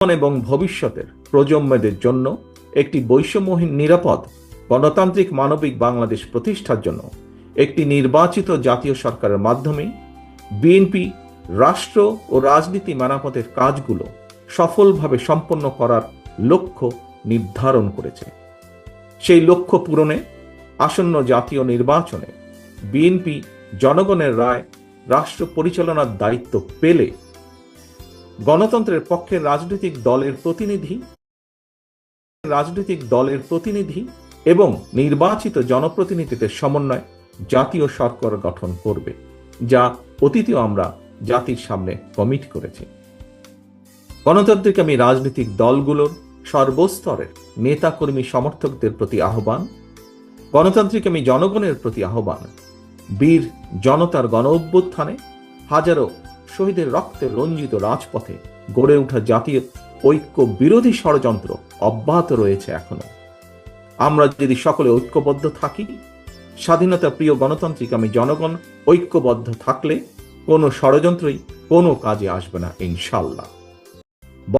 এবং ভবিষ্যতের প্রজন্মদের জন্য একটি বৈষম্যহীন, নিরাপদ, গণতান্ত্রিক, মানবিক বাংলাদেশ প্রতিষ্ঠার জন্য একটি নির্বাচিত জাতীয় সরকারের মাধ্যমে বিএনপি রাষ্ট্র ও রাজনীতি মেরামতের কাজগুলো সফলভাবে সম্পন্ন করার লক্ষ্য নির্ধারণ করেছে। সেই লক্ষ্য পূরণে আসন্ন জাতীয় নির্বাচনে বিএনপি জনগণের রায় রাষ্ট্র পরিচালনার দায়িত্ব পেলে গণতন্ত্রের পক্ষের রাজনৈতিক দলের প্রতিনিধি এবং নির্বাচিত জনপ্রতিনিধিদের সমন্বয়ে জাতীয় সরকার গঠন করবে, যা অতীতেও আমরা জাতির সামনে কমিট করেছি। গণতান্ত্রিকামী রাজনৈতিক দলগুলোর সর্বস্তরের নেতাকর্মী সমর্থকদের প্রতি আহ্বান, গণতান্ত্রিকামী জনগণের প্রতি আহ্বান, বীর জনতার গণ অভ্যুত্থানে হাজারো শহীদের রক্তে রঞ্জিত রাজপথে গড়ে ওঠা জাতীয় ঐক্য বিরোধী ষড়যন্ত্র অব্যাহত রয়েছে এখনো। আমরা যদি সকলে ঐক্যবদ্ধ থাকি, স্বাধীনতা প্রিয় গণতান্ত্রিকামী জনগণ ঐক্যবদ্ধ থাকলে কোনো ষড়যন্ত্রই কোনো কাজে আসবে না, ইনশাআল্লাহ।